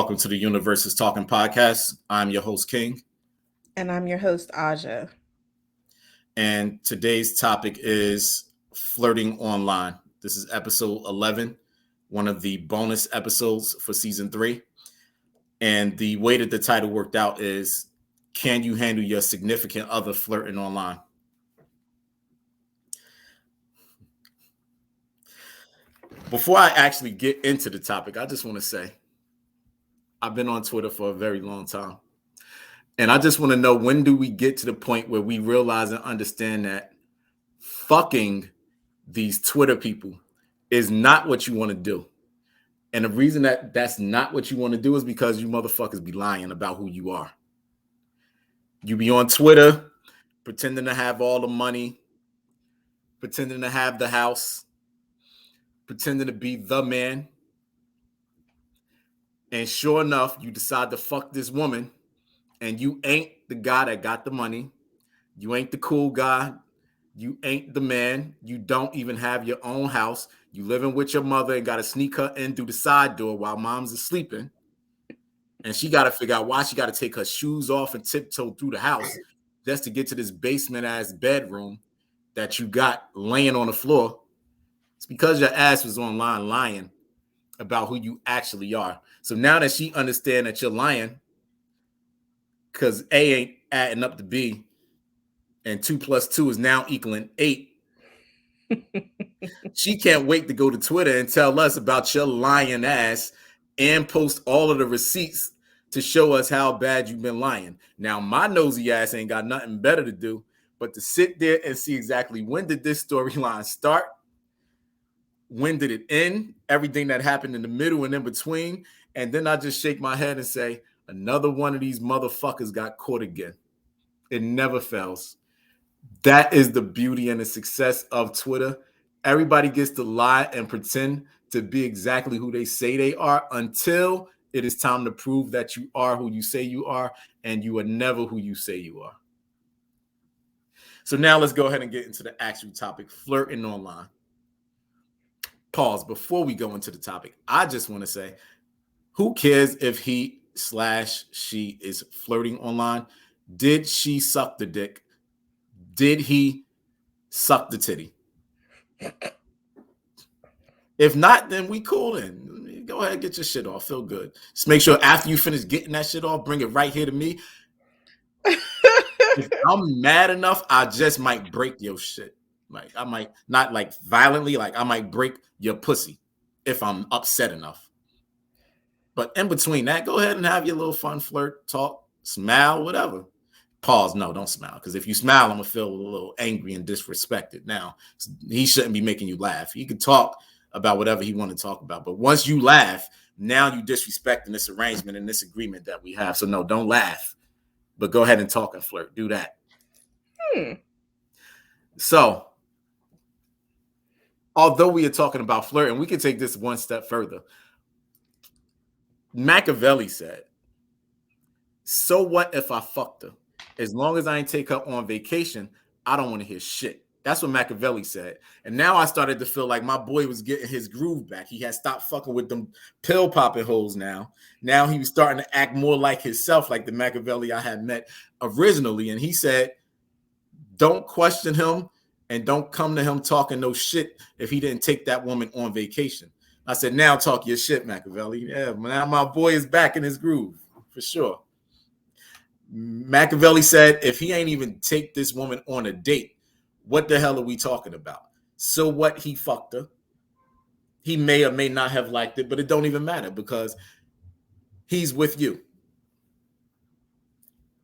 welcome to the Universe is Talking podcast. I'm your host, King. And I'm your host, Aja. And today's topic is flirting online. This is episode 11, one of the bonus episodes for season 3. And the way that the title worked out is, can you handle your significant other flirting online? Before I actually get into the topic, I just want to say, I've been on Twitter for a very long time. And I just want to know, when do we get to the point where we realize and understand that fucking these Twitter people is not what you want to do? And the reason that that's not what you want to do is because you motherfuckers be lying about who you are. You be on Twitter pretending to have all the money, pretending to have the house, pretending to be the man. And sure enough, you decide to fuck this woman, and you ain't the guy that got the money. You ain't the cool guy. You ain't the man. You don't even have your own house. You living with your mother and got to sneak her in through the side door while mom's is sleeping. And she got to figure out why she got to take her shoes off and tiptoe through the house just to get to this basement-ass bedroom that you got laying on the floor. It's because your ass was online lying about who you actually are. So now that she understands that you're lying, because A ain't adding up to B, and 2 plus 2 is now equaling 8. She can't wait to go to Twitter and tell us about your lying ass and post all of the receipts to show us how bad you've been lying. Now, my nosy ass ain't got nothing better to do but to sit there and see exactly when did this storyline start, when did it end, everything that happened in the middle and in between, and then I just shake my head and say, another one of these motherfuckers got caught again. It never fails. That is the beauty and the success of Twitter. Everybody gets to lie and pretend to be exactly who they say they are until it is time to prove that you are who you say you are, and you are never who you say you are. So now let's go ahead and get into the actual topic, flirting online. Pause. Before we go into the topic, I just want to say, who cares if he/she is flirting online? Did she suck the dick? Did he suck the titty? If not, then we cool in. Go ahead and get your shit off. Feel good. Just make sure after you finish getting that shit off, bring it right here to me. If I'm mad enough, I just might break your shit. Like, I might not like violently, like I might break your pussy if I'm upset enough. But in between that, go ahead and have your little fun flirt, talk, smile, whatever. Pause. No, don't smile. Because if you smile, I'm going to feel a little angry and disrespected. Now, he shouldn't be making you laugh. He could talk about whatever he want to talk about. But once you laugh, now you disrespecting this arrangement and this agreement that we have. So no, don't laugh. But go ahead and talk and flirt. Do that. So, although we are talking about flirting, we can take this one step further. Machiavelli said, so what if I fucked her? As long as I ain't take her on vacation, I don't want to hear shit. That's what Machiavelli said. And now I started to feel like my boy was getting his groove back. He had stopped fucking with them pill popping hoes now. Now he was starting to act more like himself, like the Machiavelli I had met originally. And he said, don't question him and don't come to him talking no shit if he didn't take that woman on vacation. I said, now talk your shit, Machiavelli. Yeah, now my boy is back in his groove, for sure. Machiavelli said, if he ain't even take this woman on a date, what the hell are we talking about? So what? He fucked her. He may or may not have liked it, but it don't even matter because he's with you.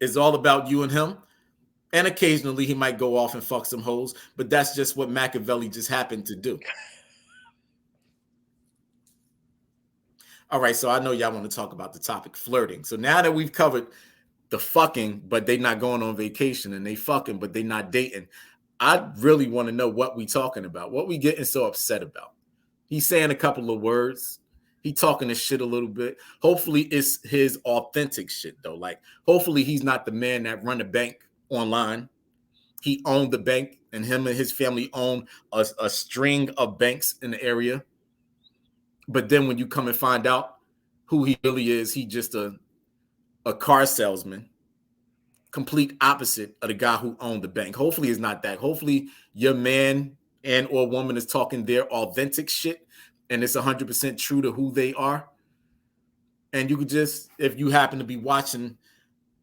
It's all about you and him. And occasionally he might go off and fuck some hoes, but that's just what Machiavelli just happened to do. All right, so I know y'all want to talk about the topic, flirting. So now that we've covered the fucking, but they not going on vacation, and they fucking, but they not dating, I really want to know what we talking about. What we getting so upset about? He's saying a couple of words. He talking this shit a little bit. Hopefully it's his authentic shit though. Like, hopefully he's not the man that run the bank online. He owned the bank, and him and his family own a string of banks in the area. But then when you come and find out who he really is. He just a car salesman, complete opposite of the guy who owned the bank. Hopefully it's not that. Hopefully your man and or woman is talking their authentic shit and it's 100% true to who they are. And you could just, if you happen to be watching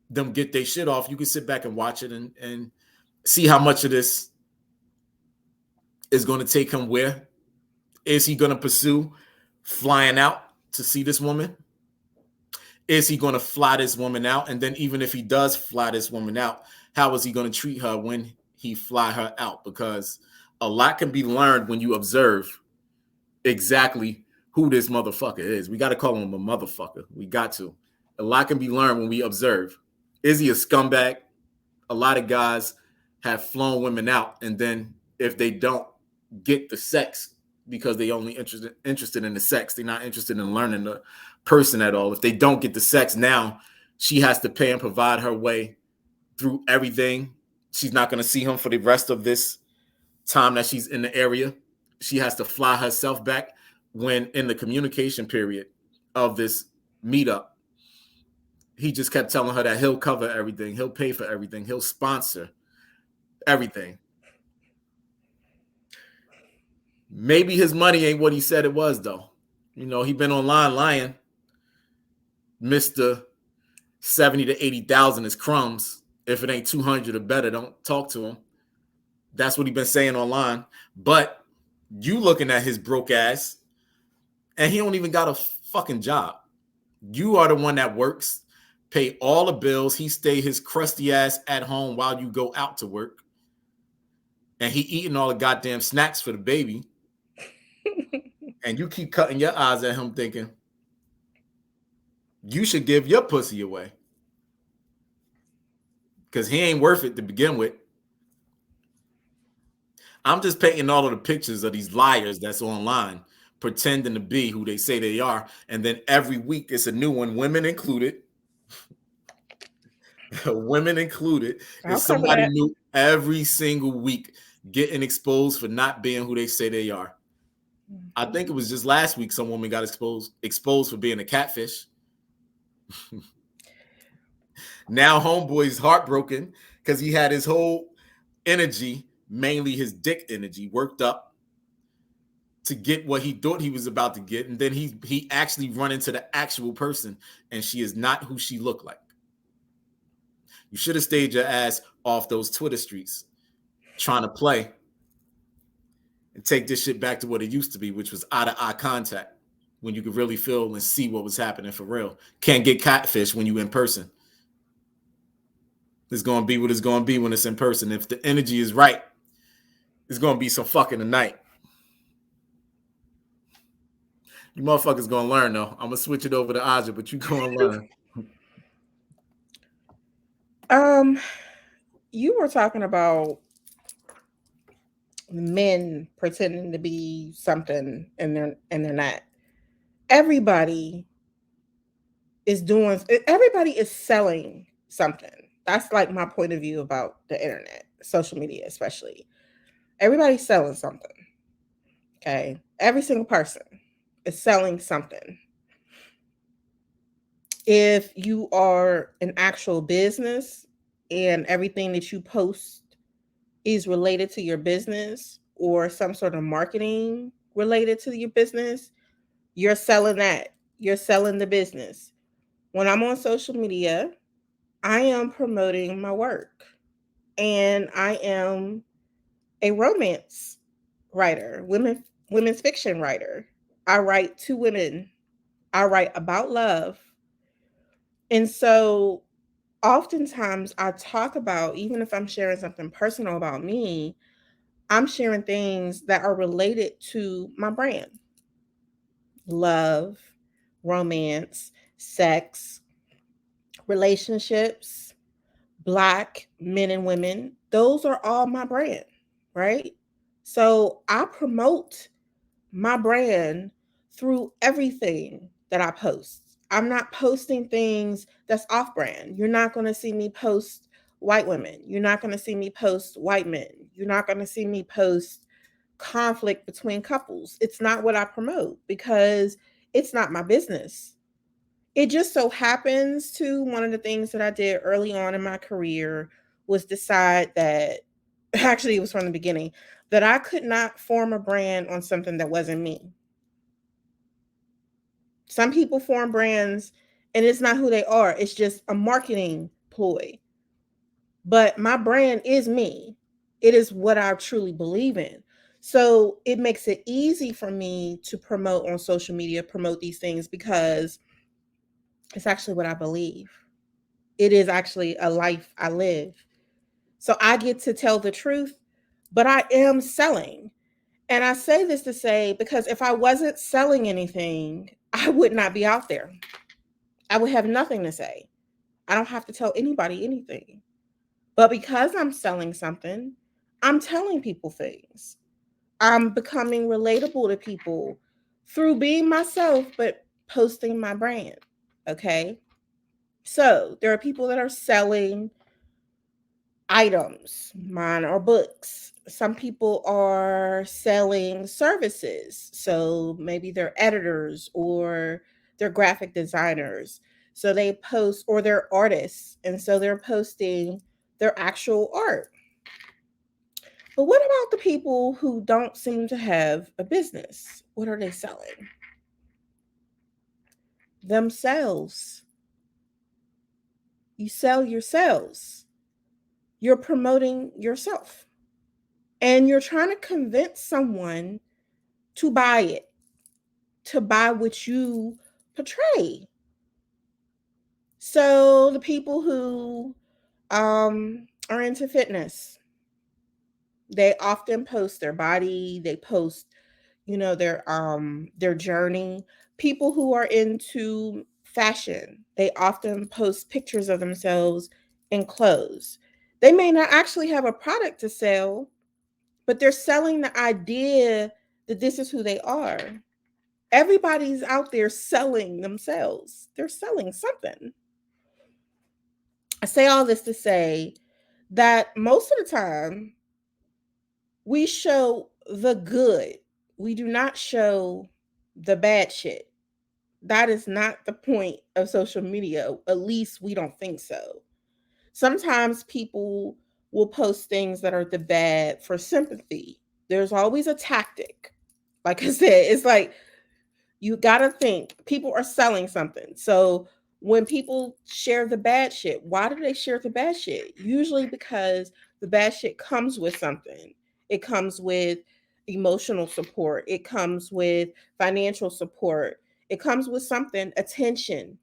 them get their shit off, you can sit back and watch it and see how much of this is going to take him where. Is he going to pursue flying out to see this woman? Is he going to fly this woman out? And then even if he does fly this woman out, how is he going to treat her when he fly her out? Because a lot can be learned when you observe exactly who this motherfucker is. We got to call him a motherfucker. We got to. A lot can be learned when we observe. Is he a scumbag? A lot of guys have flown women out, and then if they don't get the sex because they only interested in the sex, they're not interested in learning the person at all. If they don't get the sex, now she has to pay and provide her way through everything. She's not going to see him for the rest of this time that she's in the area. She has to fly herself back when in the communication period of this meetup, he just kept telling her that he'll cover everything. He'll pay for everything. He'll sponsor everything. Maybe his money ain't what he said it was, though. You know, he been online lying. Mr. 70 to 80,000 is crumbs. If it ain't 200 or better, don't talk to him. That's what he been saying online. But you looking at his broke ass, and he don't even got a fucking job. You are the one that works, pay all the bills. He stay his crusty ass at home while you go out to work. And he eating all the goddamn snacks for the baby. And you keep cutting your eyes at him thinking, you should give your pussy away. Because he ain't worth it to begin with. I'm just painting all of the pictures of these liars that's online, pretending to be who they say they are. And then every week it's a new one, women included. Women included. I'll It's cover somebody that. new every single week getting exposed for not being who they say they are. I think it was just last week some woman got exposed for being a catfish. Now homeboy's heartbroken because he had his whole energy, mainly his dick energy, worked up to get what he thought he was about to get, and then he actually run into the actual person, and she is not who she looked like. You should have stayed your ass off those Twitter streets trying to play and take this shit back to what it used to be, which was eye-to-eye contact, when you could really feel and see what was happening for real. Can't get catfish when you in person. It's going to be what it's going to be when it's in person. If the energy is right, it's going to be some fucking tonight. You motherfuckers going to learn, though. I'm going to switch it over to Aja, but you going to learn. You were talking about men pretending to be something and they're not. Everybody everybody is selling something. That's like my point of view about the internet, social media especially. Everybody's selling something. Okay? Every single person is selling something. If you are an actual business and everything that you post is related to your business or some sort of marketing related to your business, you're selling that. You're selling the business. When I'm on social media, I am promoting my work, and I am a romance writer, women's fiction writer. I write to women. I write about love. And so oftentimes I talk about, even if I'm sharing something personal about me, I'm sharing things that are related to my brand: love, romance, sex, relationships, Black men and women. Those are all my brand, right? So I promote my brand through everything that I post. I'm not posting things that's off brand. You're not going to see me post white women. You're not going to see me post white men. You're not going to see me post conflict between couples. It's not what I promote because it's not my business. It just so happens to one of the things that I did early on in my career was decide that actually it was from the beginning that I could not form a brand on something that wasn't me. Some people form brands and it's not who they are, it's just a marketing ploy. But my brand is me. It is what I truly believe in. So it makes it easy for me to promote on social media, promote these things because it's actually what I believe. It is actually a life I live. So I get to tell the truth, but I am selling. And I say this to say because if I wasn't selling anything, I would not be out there. I would have nothing to say. I don't have to tell anybody anything. But because I'm selling something, I'm telling people things. I'm becoming relatable to people through being myself, but posting my brand. Okay. So there are people that are selling items, mine are books. Some people are selling services. So maybe they're editors or they're graphic designers. So they post, or they're artists. And so they're posting their actual art. But what about the people who don't seem to have a business? What are they selling? Themselves. You sell yourselves. You're promoting yourself. And you're trying to convince someone to buy it, to buy what you portray. So the people who are into fitness, they often post their body, they post, their journey. People who are into fashion, they often post pictures of themselves in clothes. They may not actually have a product to sell, but they're selling the idea that this is who they are. Everybody's out there selling themselves. They're selling something. I say all this to say that most of the time we show the good. We do not show the bad shit. That is not the point of social media. At least we don't think so. Sometimes people will post things that are the bad for sympathy. There's always a tactic. Like I said, it's like you got to think people are selling something. So when people share the bad shit, why do they share the bad shit? Usually because the bad shit comes with something. It comes with emotional support, it comes with financial support, it comes with something, attention.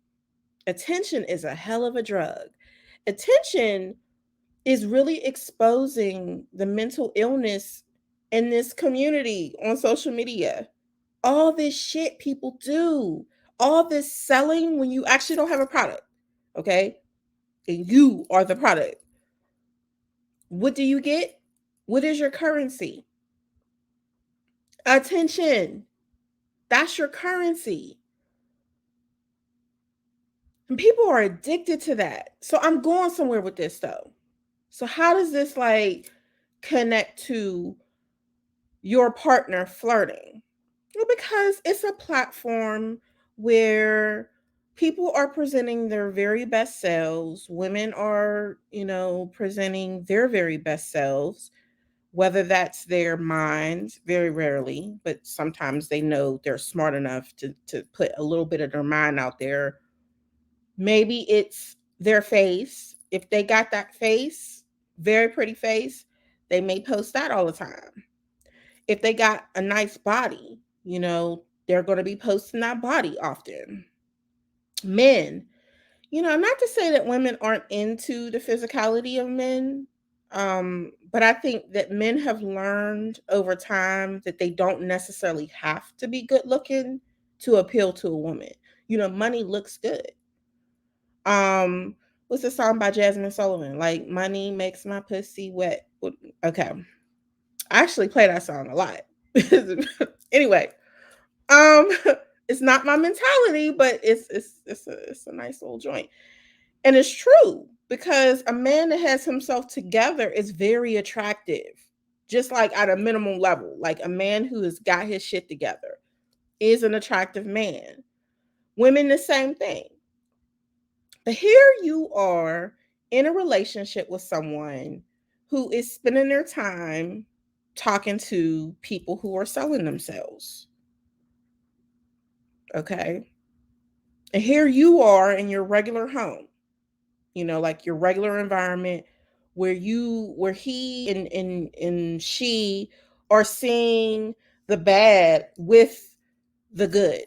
Attention is a hell of a drug. Attention is really exposing the mental illness in this community on social media. All this shit people do, all this selling when you actually don't have a product, okay? And you are the product. What do you get? What is your currency? Attention. That's your currency. And people are addicted to that. So I'm going somewhere with this though. So how does this like connect to your partner flirting? Well, because it's a platform where people are presenting their very best selves. Women are, presenting their very best selves, whether that's their minds, very rarely, but sometimes they know they're smart enough to put a little bit of their mind out there. Maybe it's their face. If they got that face, very pretty face, they may post that all the time. If they got a nice body, they're going to be posting that body often. Men, not to say that women aren't into the physicality of men, but I think that men have learned over time that they don't necessarily have to be good looking to appeal to a woman. Money looks good. What's the song by Jasmine Sullivan? Like, money makes my pussy wet. Okay. I actually play that song a lot. Anyway, um, it's not my mentality, but it's a nice little joint. And it's true because a man that has himself together is very attractive. Just like at a minimum level, like a man who has got his shit together is an attractive man. Women, the same thing. But here you are in a relationship with someone who is spending their time talking to people who are selling themselves. Okay. And here you are in your regular home, like your regular environment where he and she are seeing the bad with the good.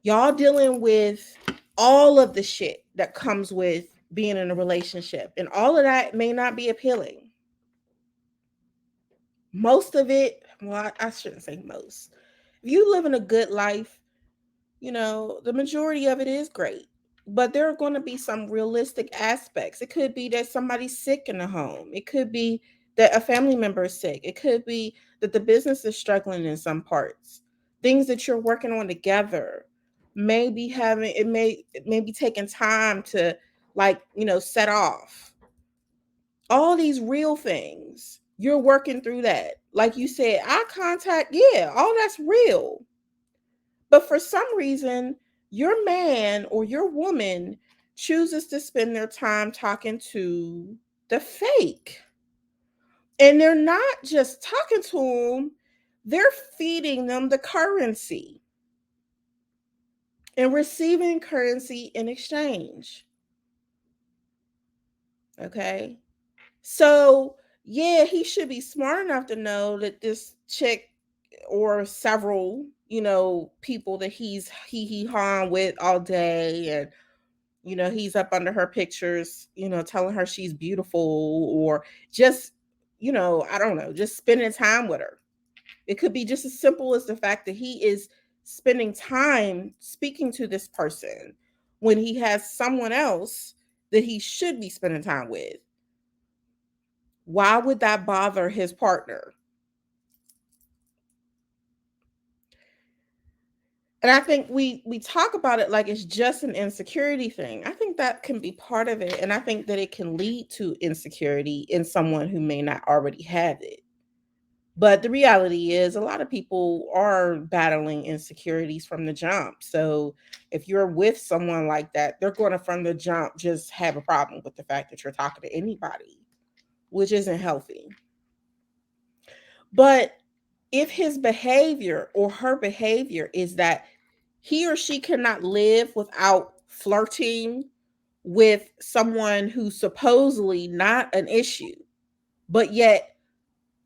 Y'all dealing with all of the shit that comes with being in a relationship, and all of that may not be appealing. Most of it, well, I shouldn't say most. If you live in a good life, the majority of it is great. But there are going to be some realistic aspects. It could be that somebody's sick in the home. It could be that a family member is sick. It could be that the business is struggling in some parts. Things that you're working on together may be taking time to, set off. All these real things. You're working through that. Like you said, eye contact, yeah, all that's real. But for some reason, your man or your woman chooses to spend their time talking to the fake. And they're not just talking to them, they're feeding them the currency and receiving currency in exchange. Okay. So, yeah, he should be smart enough to know that this chick or several, people that he hung with all day, and he's up under her pictures, telling her she's beautiful, or just, I don't know, just spending time with her. It could be just as simple as the fact that he is spending time speaking to this person when he has someone else that he should be spending time with. Why would that bother his partner? And I think we talk about it like it's just an insecurity thing. I think that can be part of it, and I think that it can lead to insecurity in someone who may not already have it. But the reality is, a lot of people are battling insecurities from the jump. So if you're with someone like that, they're going to, from the jump, just have a problem with the fact that you're talking to anybody, which isn't healthy. But if his behavior or her behavior is that he or she cannot live without flirting with someone who's supposedly not an issue, but yet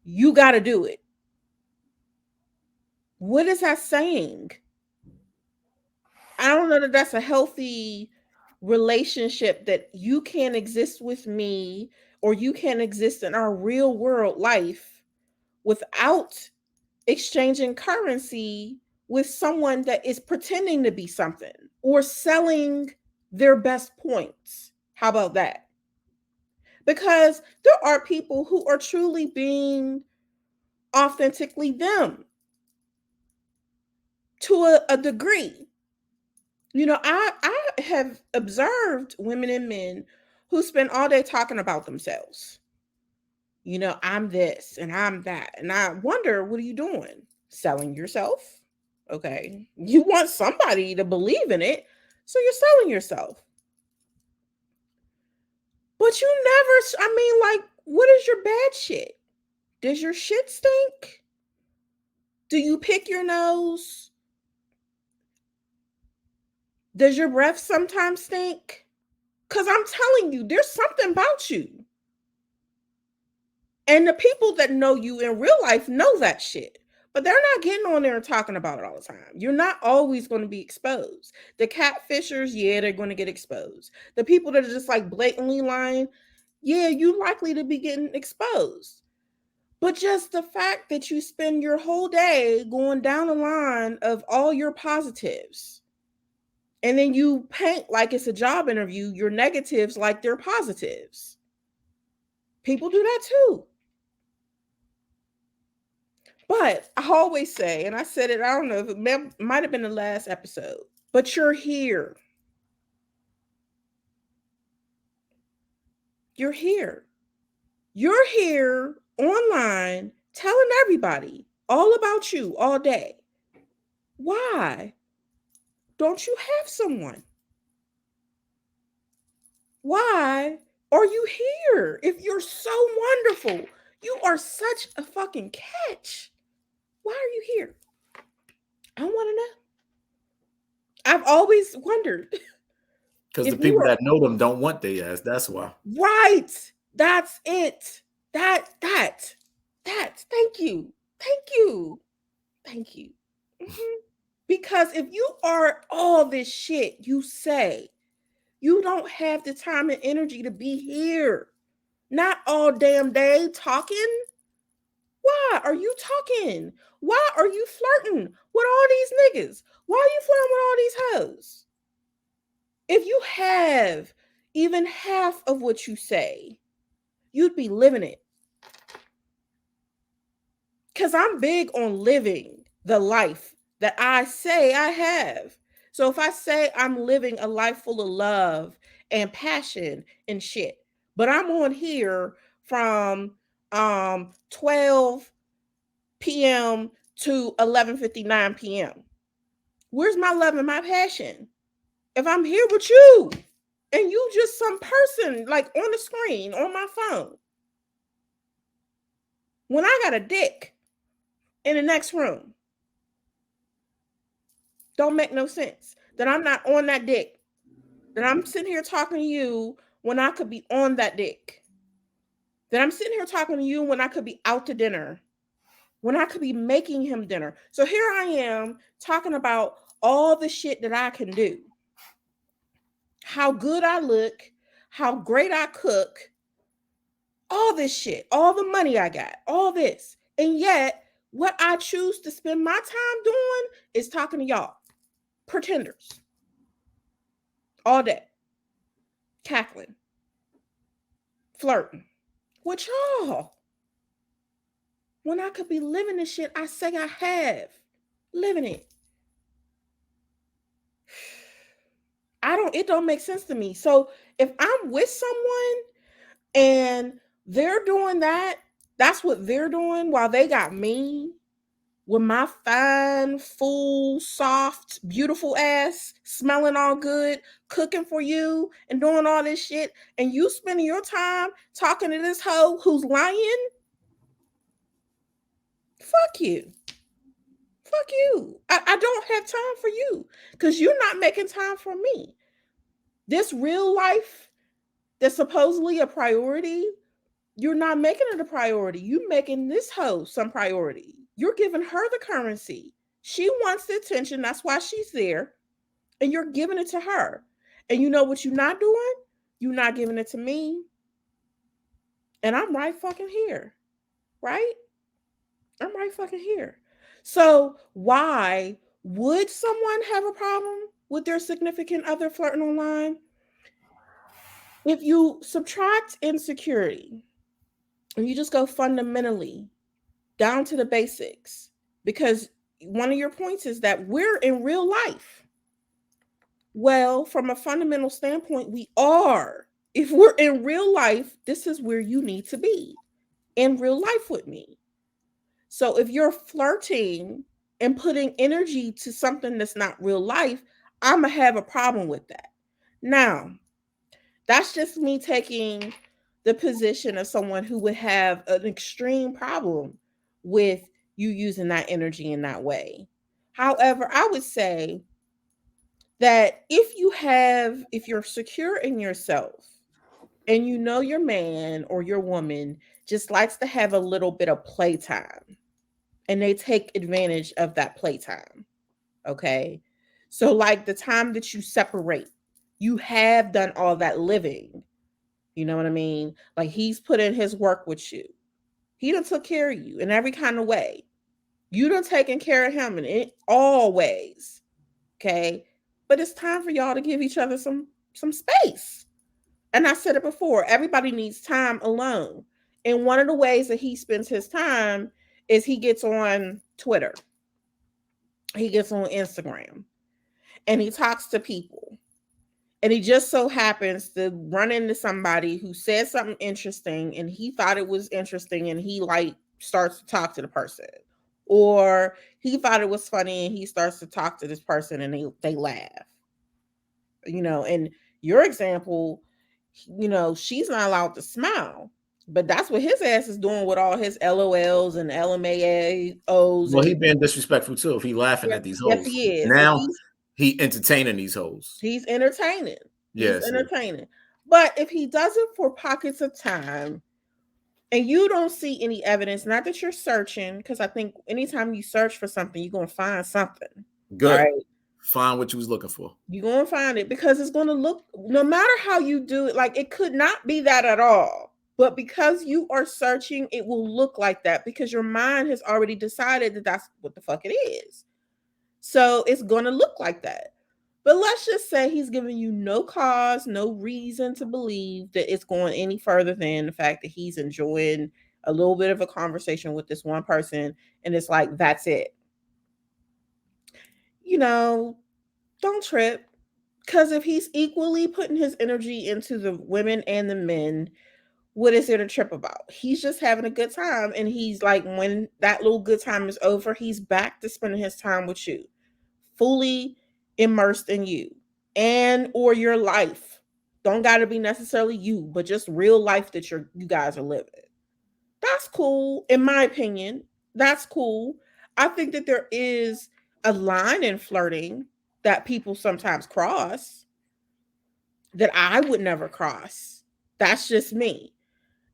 you got to do it. What is that saying? I don't know that that's a healthy relationship, that you can't exist with me or you can't exist in our real world life without exchanging currency with someone that is pretending to be something or selling their best points. How about that? Because there are people who are truly being authentically them to a degree. I have observed women and men who spend all day talking about themselves. I'm this and I'm that. And I wonder, what are you doing? Selling yourself? Okay. You want somebody to believe in it, so you're selling yourself. But you never, I mean, like, what is your bad shit? Does your shit stink? Do you pick your nose? Does your breath sometimes stink? Because I'm telling you, there's something about you. And the people that know you in real life know that shit. But they're not getting on there and talking about it all the time. You're not always going to be exposed. The catfishers, yeah, they're going to get exposed. The people that are just like blatantly lying, yeah, you're likely to be getting exposed. But just the fact that you spend your whole day going down the line of all your positives, and then you paint like it's a job interview, your negatives like they're positives. People do that too. But I always say, and I said it, I don't know if it might have been the last episode, but you're here. You're here. You're here online telling everybody all about you all day. Why don't you have someone? are you here? If you're so wonderful, you are such a fucking catch. Why are you here? I want to know. I've always wondered Because the if you people are that know them don't want their ass. That's why. right. That's it. That. Thank you. Thank you. Thank you. Mhm. Because if you are all this shit you say, you don't have the time and energy to be here. Not all damn day talking. Why are you talking? Why are you flirting with all these niggas? Why are you flirting with all these hoes? If you have even half of what you say, you'd be living it. Because I'm big on living the life that I say I have. So if I say I'm living a life full of love and passion and shit, but I'm on here from 12 p.m. to 11:59 p.m. Where's my love and my passion? If I'm here with you and you just some person like on the screen on my phone, when I got a dick in the next room, don't make no sense. That I'm not on that dick. That I'm sitting here talking to you when I could be on that dick. That I'm sitting here talking to you when I could be out to dinner. When I could be making him dinner. So here I am talking about all the shit that I can do. How good I look, how great I cook, all this shit, all the money I got, all this. And yet, what I choose to spend my time doing is talking to y'all, pretenders, all day, cackling, flirting with y'all. When I could be living the shit I say I have, living it. It don't make sense to me. So if I'm with someone and they're doing that, that's what they're doing while they got me with my fine, full, soft, beautiful ass, smelling all good, cooking for you and doing all this shit, and you spending your time talking to this hoe who's lying, fuck you. Fuck you. I don't have time for you because you're not making time for me. This real life that's supposedly a priority, you're not making it a priority. You making this hoe some priority. You're giving her the currency. She wants the attention. That's why she's there. And you're giving it to her. And you know what you're not doing? You're not giving it to me. And I'm right fucking here. Right? I'm right fucking here. So why would someone have a problem with their significant other flirting online? If you subtract insecurity and you just go fundamentally down to the basics, because one of your points is that we're in real life. Well, from a fundamental standpoint, we are. If we're in real life, this is where you need to be in real life with me. So if you're flirting and putting energy to something that's not real life, I'm going to have a problem with that. Now, that's just me taking the position of someone who would have an extreme problem with you using that energy in that way. However, I would say that if you're secure in yourself and you know your man or your woman just likes to have a little bit of playtime and they take advantage of that playtime. Okay. So, like the time that you separate, you have done all that living. You know what I mean? Like he's put in his work with you. He done took care of you in every kind of way. You done taken care of him in all ways. Okay. But it's time for y'all to give each other some space. And I said it before, everybody needs time alone. And one of the ways that he spends his time is he gets on Twitter, he gets on Instagram, and he talks to people. And he just so happens to run into somebody who said something interesting and he thought it was interesting and he like starts to talk to the person. Or he thought it was funny and he starts to talk to this person and they laugh. And your example, she's not allowed to smile. But that's what his ass is doing with all his LOLs and LMAOs Well, he and being disrespectful too if he laughing yes, at these yes hoes. he is. And Now he entertaining these hoes. he's entertaining. He's Yeah, see. entertaining. But if he does it for pockets of time and you don't see any evidence, not that you're searching, because I think anytime you search for something, you're gonna find something. All Good. right. Find what you was looking for. You're gonna find it because it's gonna look, no matter how you do it, like it could not be that at all. But because you are searching, it will look like that because your mind has already decided that that's what the fuck it is. So it's gonna look like that. But let's just say he's giving you no cause, no reason to believe that it's going any further than the fact that he's enjoying a little bit of a conversation with this one person, and it's like that's it. You know, don't trip. Because if he's equally putting his energy into the women and the men, what is there to trip about? He's just having a good time. And he's like, when that little good time is over, he's back to spending his time with you, fully immersed in you and or your life. Don't got to be necessarily you, but just real life that you guys are living. That's cool, in my opinion. That's cool. I think that there is a line in flirting that people sometimes cross that I would never cross. That's just me.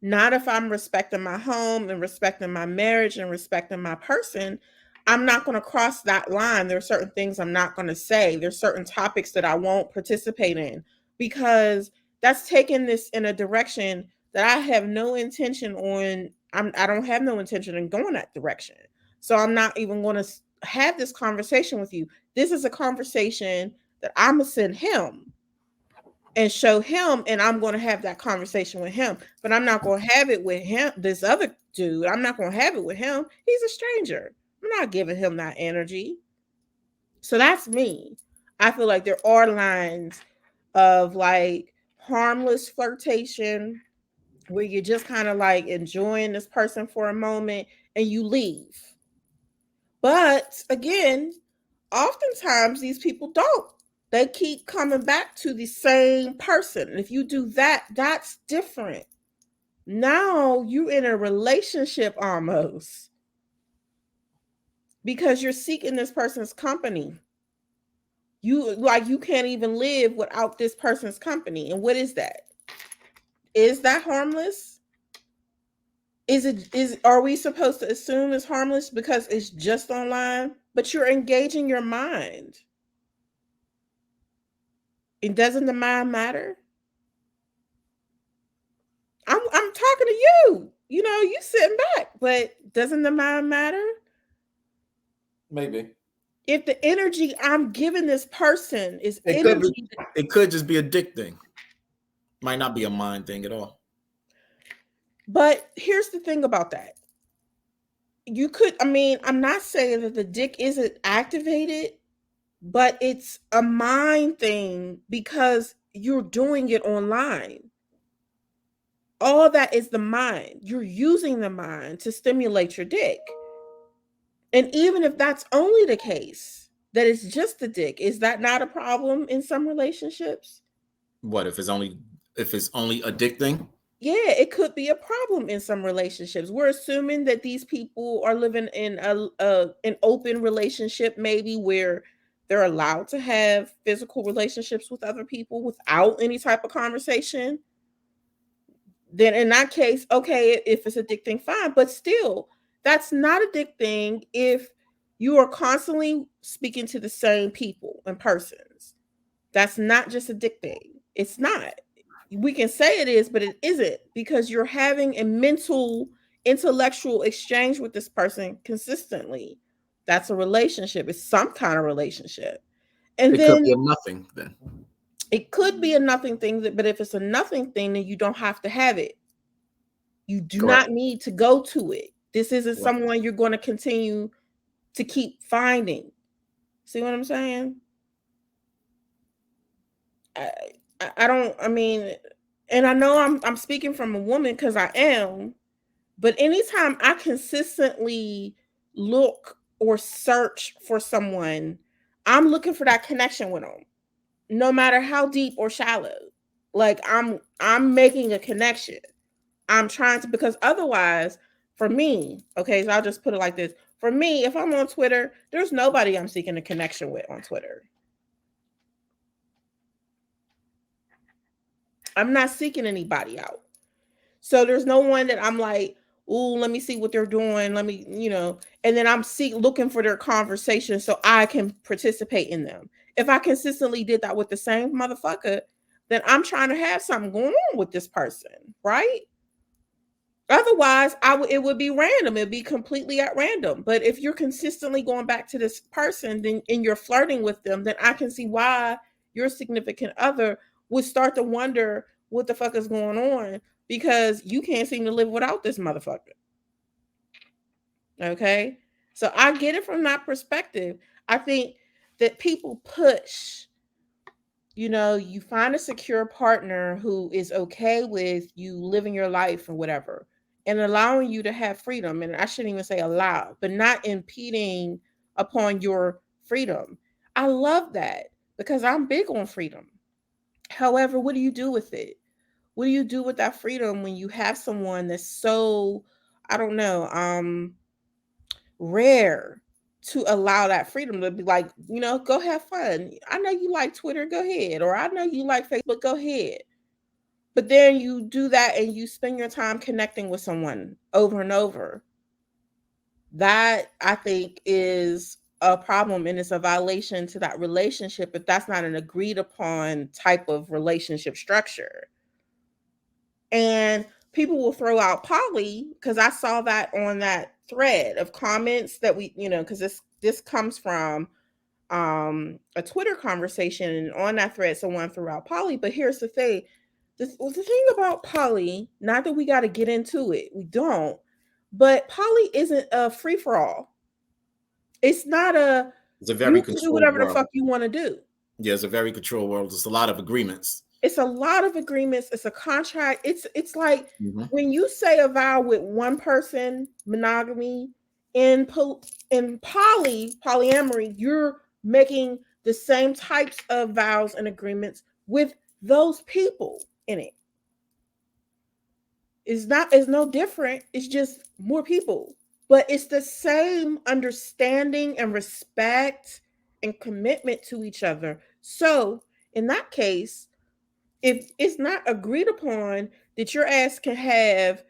Not if I'm respecting my home and respecting my marriage and respecting my person. I'm not going to cross that line. There are certain things I'm not going to say. There's certain topics that I won't participate in because that's taking this in a direction that I have no intention on. I don't have no intention in going that direction. So I'm not even going to have this conversation with you. This is a conversation that I'm going to send him and show him, and I'm going to have that conversation with him, but I'm not going to have it with him, this other dude. I'm not going to have it with him. He's a stranger. I'm not giving him that energy. So that's me. I feel like there are lines of like harmless flirtation where you're just kind of like enjoying this person for a moment and you leave. But again, oftentimes these people don't. They keep coming back to the same person. And if you do that, that's different. Now you're in a relationship almost because you're seeking this person's company. You can't even live without this person's company. And what is that? Is that harmless? Is are we supposed to assume it's harmless because it's just online? But you're engaging your mind. And doesn't the mind matter? I'm talking to you. You sitting back, but doesn't the mind matter? Maybe. If the energy I'm giving this person is It could be energy, it could just be a dick thing. Might not be a mind thing at all. but here's the thing about that. You could, I mean, I'm not saying that the dick isn't activated, but it's a mind thing because you're doing it online. All that is the mind. You're using the mind to stimulate your dick. And even if that's only the case, that it's just the dick, is that not a problem in some relationships? What if it's only a dick thing? Yeah, it could be a problem in some relationships. We're assuming that these people are living in an open relationship, maybe where they're allowed to have physical relationships with other people without any type of conversation. Then in that case, okay, if it's a dick thing, fine. But still, that's not a dick thing if you are constantly speaking to the same people and persons. That's not just a dick thing. It's not. We can say it is, but it isn't because you're having a mental, intellectual exchange with this person consistently. That's a relationship. It's some kind of relationship. And It could be then a nothing then. it could be a nothing thing, but if it's a nothing thing, then you don't have to have it. You do Correct. not need to go to it. This isn't Right. someone you're going to continue to keep finding. See what I'm saying? I, I don't. I mean, and I know I'm speaking from a woman because I am. But anytime I consistently look or search for someone, I'm looking for that connection with them, no matter how deep or shallow. Like I'm making a connection. I'm trying to, because otherwise, for me, okay, so I'll just put it like this. For me, if I'm on Twitter, there's nobody I'm seeking a connection with on Twitter. I'm not seeking anybody out. So there's no one that I'm like, ooh, let me see what they're doing. Let me, and then I'm looking for their conversation so I can participate in them. If I consistently did that with the same motherfucker, then I'm trying to have something going on with this person, right? Otherwise, it would be random. It'd be completely at random. But if you're consistently going back to this person, then and you're flirting with them, then I can see why your significant other would start to wonder what the fuck is going on, because you can't seem to live without this motherfucker. Okay? So I get it from that perspective. I think that people push, you find a secure partner who is okay with you living your life or whatever, and allowing you to have freedom. And I shouldn't even say allow, but not impeding upon your freedom. I love that because I'm big on freedom. However, what do you do with it? What do you do with that freedom when you have someone that's so, I don't know, rare, to allow that freedom to be like, go have fun. I know you like Twitter, go ahead. Or I know you like Facebook, go ahead. But then you do that and you spend your time connecting with someone over and over. That I think is a problem, and it's a violation to that relationship if that's not an agreed upon type of relationship structure. And people will throw out poly, because I saw that on that thread of comments that because this comes from a Twitter conversation, and on that thread someone threw out poly. But here's the thing. The thing about poly, not that we got to get into it, we don't, but poly isn't a free for all. It's not a, It's a very you can do controlled whatever the world. fuck you want to do. Yeah, it's a very controlled world. There's a lot of agreements. It's a lot of agreements. It's a contract. It's like Mm-hmm. when you say a vow with one person, monogamy, in polyamory, you're making the same types of vows and agreements with those people in it. It's no different. It's just more people. But it's the same understanding and respect and commitment to each other. So in that case, if it's not agreed upon that your ass can have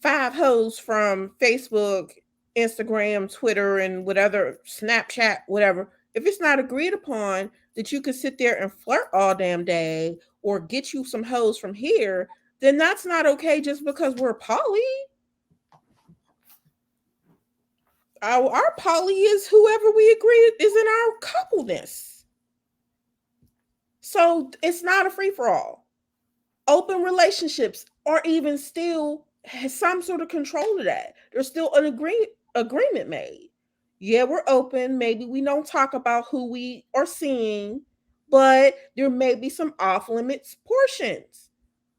5 hoes from Facebook, Instagram, Twitter, and whatever, Snapchat, whatever, if it's not agreed upon that you could sit there and flirt all damn day or get you some hoes from here, then that's not okay just because we're poly. Our poly is whoever we agree is in our coupleness. So it's not a free for all. Open relationships are even still has some sort of control of that. There's still an agreement made. Yeah, we're open. Maybe we don't talk about who we are seeing, but there may be some off limits portions,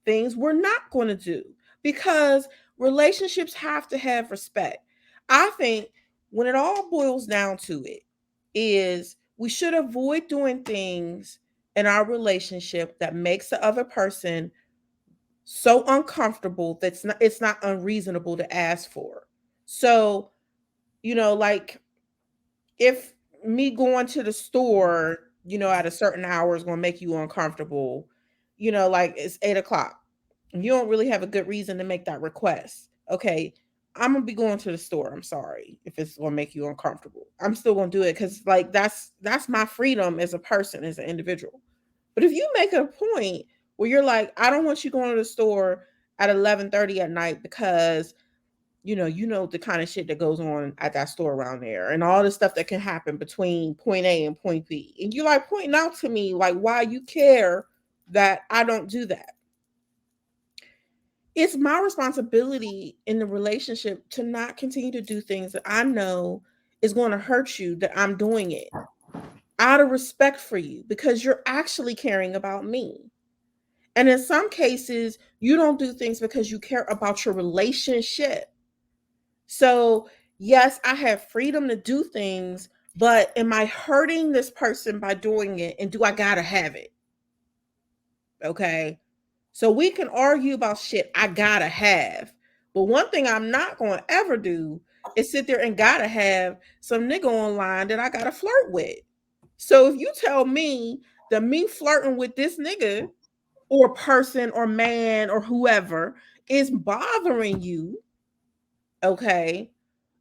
things we're not going to do, because relationships have to have respect. I think when it all boils down to it, is we should avoid doing things in our relationship that makes the other person so uncomfortable that's not it's not unreasonable to ask for. So, like if me going to the store, at a certain hour is gonna make you uncomfortable, like it's 8 o'clock. You don't really have a good reason to make that request. Okay, I'm gonna be going to the store. I'm sorry if it's gonna make you uncomfortable. I'm still gonna do it because like that's my freedom as a person, as an individual. But if you make a point where you're like, I don't want you going to the store at 11:30 at night because you know the kind of shit that goes on at that store around there and all the stuff that can happen between point A and point B. And you like pointing out to me like why you care that I don't do that. It's my responsibility in the relationship to not continue to do things that I know is going to hurt you, that I'm doing it out of respect for you because you're actually caring about me. And in some cases, you don't do things because you care about your relationship. So, yes, I have freedom to do things, but am I hurting this person by doing it? And do I got to have it? Okay. So we can argue about shit I gotta have. But one thing I'm not gonna ever do is sit there and gotta have some nigga online that I gotta flirt with. So if you tell me that me flirting with this nigga or person or man or whoever is bothering you, okay,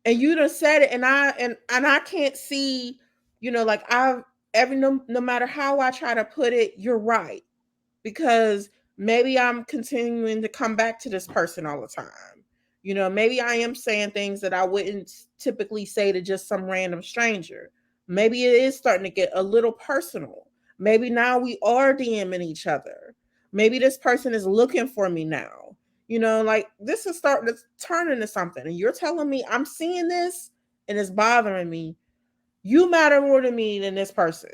and you done said it, and I can't see, like I've every no matter how I try to put it, you're right, because maybe I'm continuing to come back to this person all the time. Maybe I am saying things that I wouldn't typically say to just some random stranger. Maybe it is starting to get a little personal. Maybe now we are DMing each other. Maybe this person is looking for me now. Like this is starting to turn into something. And you're telling me I'm seeing this and it's bothering me. You matter more to me than this person.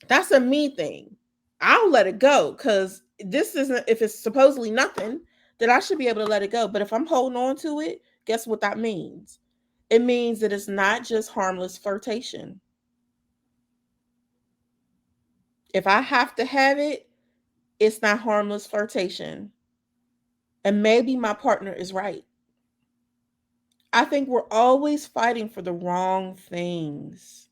That's a me thing. I'll let it go because this isn't, if it's supposedly nothing, then I should be able to let it go. But if I'm holding on to it, guess what that means? It means that it's not just harmless flirtation. If I have to have it, it's not harmless flirtation. And maybe my partner is right. I think we're always fighting for the wrong things.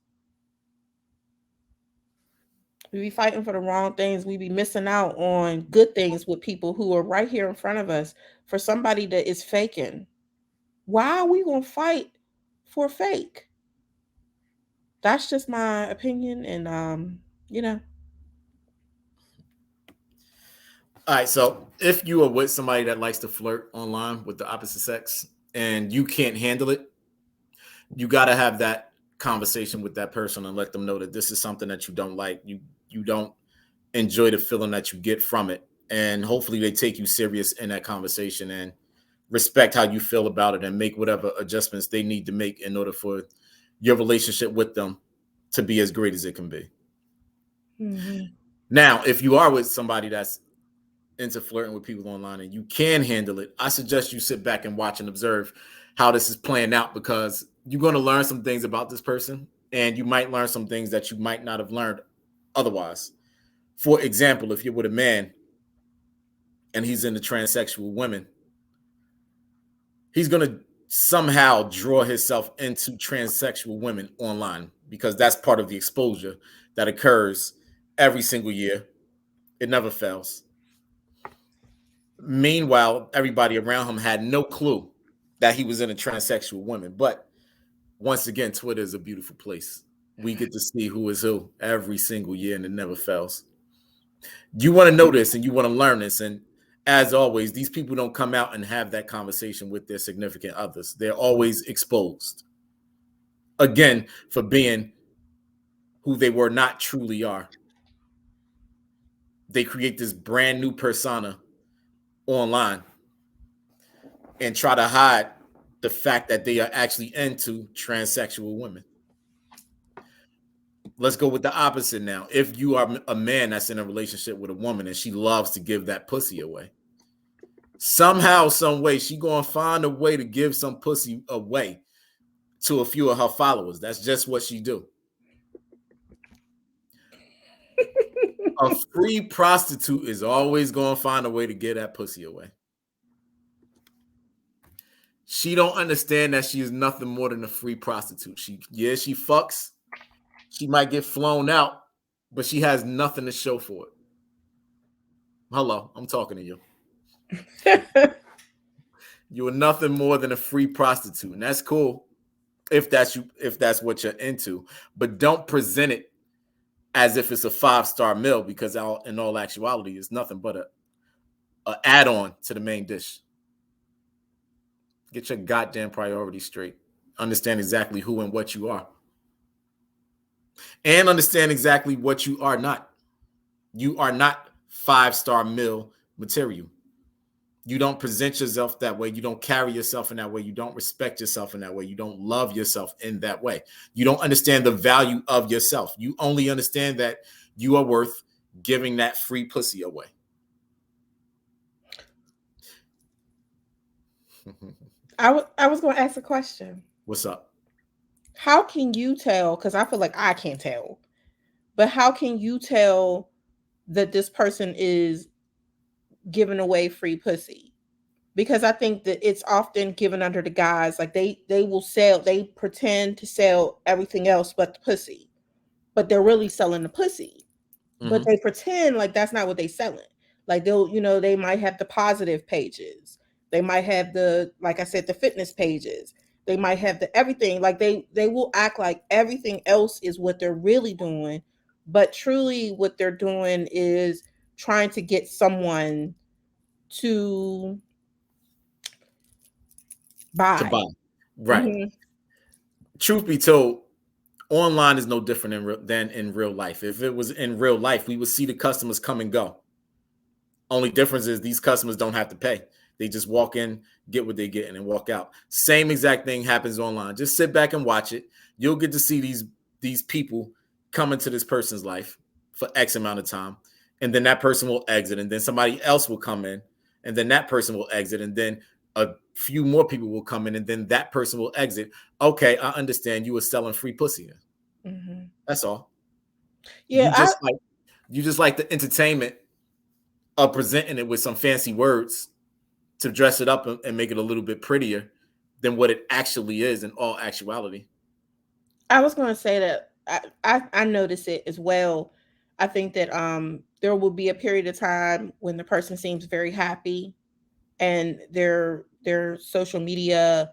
We be fighting for the wrong things. We be missing out on good things with people who are right here in front of us for somebody that is faking. Why are we gonna fight for fake? That's just my opinion, and you know. All right, so if you are with somebody that likes to flirt online with the opposite sex and you can't handle it, you got to have that conversation with that person and let them know that this is something that you don't like. You don't enjoy the feeling that you get from it, and hopefully they take you serious in that conversation and respect how you feel about it and make whatever adjustments they need to make in order for your relationship with them to be as great as it can be. Mm-hmm. Now, if you are with somebody that's into flirting with people online and you can handle it, I suggest you sit back and watch and observe how this is playing out, because you're going to learn some things about this person and you might learn some things that you might not have learned otherwise. For example, if you're with a man and he's into transsexual women, he's going to somehow draw himself into transsexual women online because that's part of the exposure that occurs every single year. It never fails. Meanwhile, everybody around him had no clue that he was in a transsexual woman. But once again, Twitter is a beautiful place. We get to see who is who every single year, and it never fails. You want to know this and you want to learn this. And as always, these people don't come out and have that conversation with their significant others. They're always exposed, again, for being who they were not truly are. They create this brand new persona online and try to hide the fact that they are actually into transsexual women. Let's go with the opposite now. If you are a man that's in a relationship with a woman and she loves to give that pussy away, somehow, some way, she gonna find a way to give some pussy away to a few of her followers. That's just what she do. A free prostitute is always gonna find a way to get that pussy away. She don't understand that she is nothing more than a free prostitute. She fucks. She might get flown out, but she has nothing to show for it. Hello, I'm talking to you. You are nothing more than a free prostitute, and that's cool if that's what you're into. But don't present it as if it's a 5-star meal, because in all actuality, it's nothing but a add-on to the main dish. Get your goddamn priorities straight. Understand exactly who and what you are, and understand exactly what you are not. You are not 5-star meal material. You don't present yourself that way. You don't carry yourself in that way. You don't respect yourself in that way. You don't love yourself in that way. You don't understand the value of yourself. You only understand that you are worth giving that free pussy away. I was going to ask a question. What's up? How can you tell? Because I feel like I can't tell, but how can you tell that this person is giving away free pussy, because I think that it's often given under the guise like they will sell, they pretend to sell everything else but the pussy, but they're really selling the pussy. But Hmm. they pretend like that's not what they selling. Like they'll, they might have the positive pages. They might have the, like I said, the fitness pages. They might have the everything. Like they will act like everything else is what they're really doing, but truly what they're doing is trying to get someone to To buy. buy. Right. Hmm. Truth be told, online is no different than in real life. If it was in real life, we would see the customers come and go. Only difference is these customers don't have to pay. They just walk in, get what they get, and then walk out. Same exact thing happens online. Just sit back and watch it. You'll get to see these people come into this person's life for X amount of time, and then that person will exit, and then somebody else will come in, and then that person will exit, and then a few more people will come in, and then that person will exit. Okay, I understand. You were selling free pussy. Hmm. That's all. Yeah, You just like you just like the entertainment of presenting it with some fancy words to dress it up and make it a little bit prettier than what it actually is in all actuality. I was going to say that I notice it as well. I think that there will be a period of time when the person seems very happy, and their social media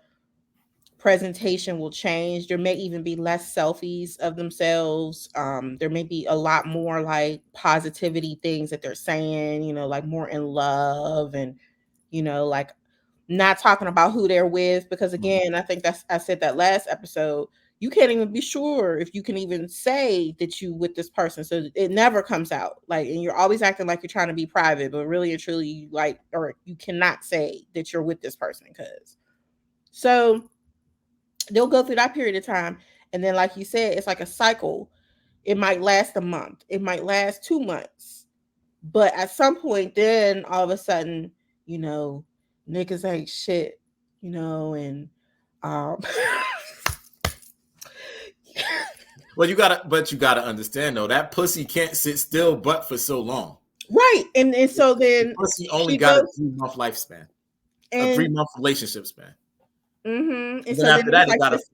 presentation will change. There may even be less selfies of themselves. There may be a lot more like positivity things that they're saying, like more in love, and like not talking about who they're with, because Mhm. again, I think that's, I said that last episode, you can't even be sure if you can even say that you with this person, so it never comes out, like, and you're always acting like you're trying to be private, but really and truly you like, or you cannot say that you're with this person, because so they'll go through that period of time, and then like you said, it's like a cycle. It might last a month, it might last 2 months, but at some point, then all of a sudden, you know, niggas ain't shit, and um Well, but you gotta understand though that pussy can't sit still but for so long. right. And so The then pussy only she got a goes 3 month lifespan, a three and month relationship span. and And then so then after it's that, like this,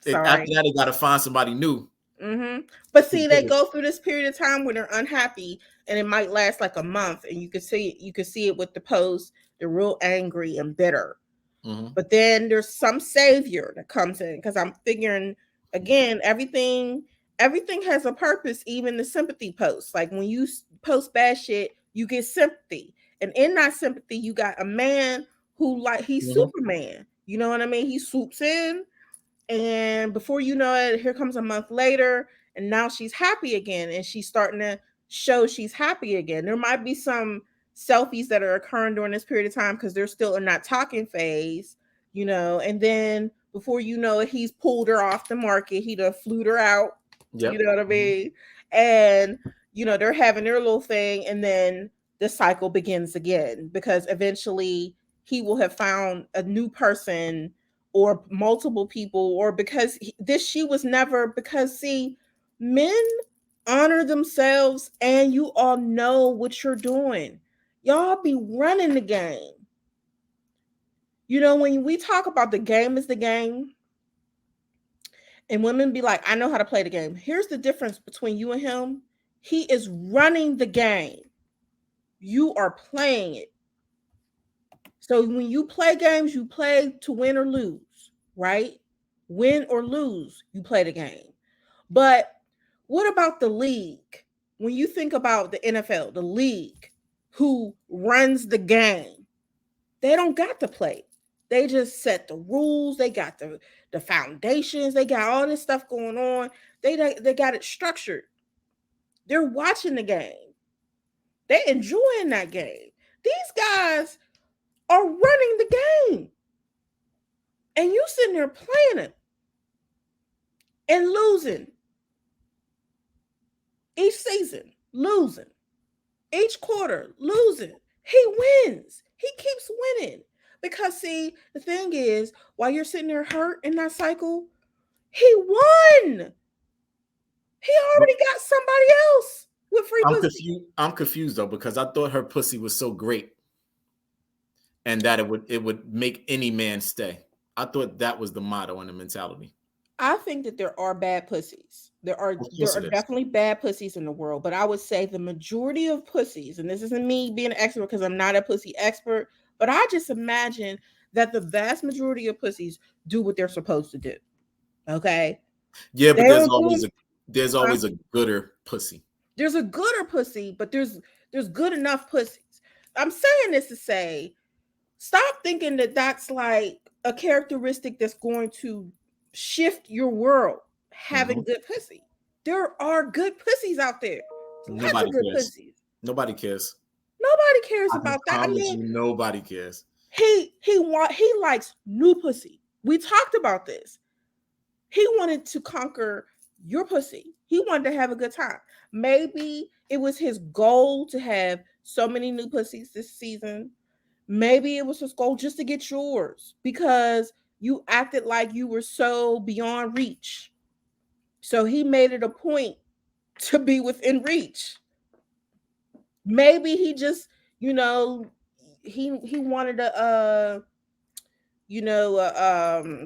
after sorry. that, they gotta find somebody new But to see, they deal with. go through this period of time when they're unhappy, and it might last like a month, and you can see it with the post. They're real angry and bitter. Mm-hmm. But then there's some savior that comes in, because I'm figuring, again, everything has a purpose, even the sympathy posts. Like when you post bad shit, you get sympathy. And in that sympathy, you got a man who, like, he's Mm-hmm. Superman. You know what I mean? He swoops in, and before you know it, here comes a month later, and now she's happy again, and she's starting to show she's happy again. There might be some selfies that are occurring during this period of time because they're still in that talking phase, and then before you know it, he's pulled her off the market. He done flew her out, you Yep. know what I Mm-hmm. mean? And they're having their little thing, and then the cycle begins again, because eventually he will have found a new person, or multiple people, or because this she was never, because see, men honor themselves, and you all know what you're doing. Y'all be running the game. When we talk about the game is the game, and women be like, I know how to play the game. Here's the difference between you and him. He is running the game. You are playing it. So when you play games, you play to win or lose, right? Win or lose, you play the game. But what about the league? When you think about the NFL, the league, who runs the game, they don't got to play. They just set the rules. They got the foundations. They got all this stuff going on. They got it structured. They're watching the game. They enjoying that game. These guys are running the game, and you sitting there playing it and losing each season, losing each quarter, losing. He wins. He keeps winning. Because see, the thing is, while you're sitting there hurt in that cycle, he won. He But already got somebody else. with free I'm pussy. confused. I'm confused though because I thought her pussy was so great and that it would make any man stay. I thought that was the motto and the mentality. I think that there are bad pussies. There are Of there course are it is. definitely bad pussies in the world, but I would say the majority of pussies, and this isn't me being an expert because I'm not a pussy expert, but I just imagine that the vast majority of pussies do what they're supposed to do. Okay, Yeah, they but there's don't do. always a there's Huh? always a gooder pussy. There's a gooder pussy, but there's good enough pussies. I'm saying this to say, stop thinking that that's like a characteristic that's going to shift your world. Hmm. Having good pussy, there are good pussies out there. Lots of Nobody good cares. pussies. Nobody cares. Nobody cares I can about that. I promise mean, you, nobody cares. he likes new pussy. We talked about this. He wanted to conquer your pussy. He wanted to have a good time. Maybe it was his goal to have so many new pussies this season. Maybe it was his goal just to get yours because you acted like you were so beyond reach. So he made it a point to be within reach. Maybe he just, you know, he wanted to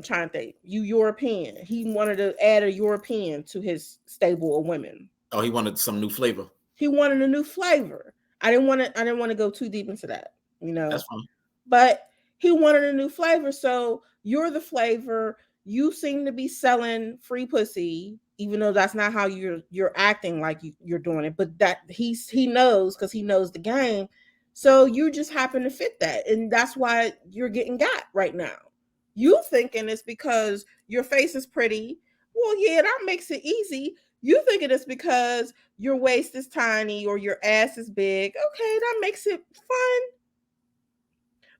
trying to think, European. He wanted to add a European to his stable of women. Oh, he wanted some new flavor. He wanted a new flavor. I didn't want to go too deep into that, you That's know. fine. But he wanted a new flavor. So you're the flavor. You seem to be selling free pussy, even though that's not how you're acting like you're doing it. But that he knows because he knows the game. So you just happen to fit that, and that's why you're getting got right now. You thinking it's because your face is pretty. Well, yeah, that makes it easy. You thinking it's because your waist is tiny or your ass is big. Okay, that makes it fun,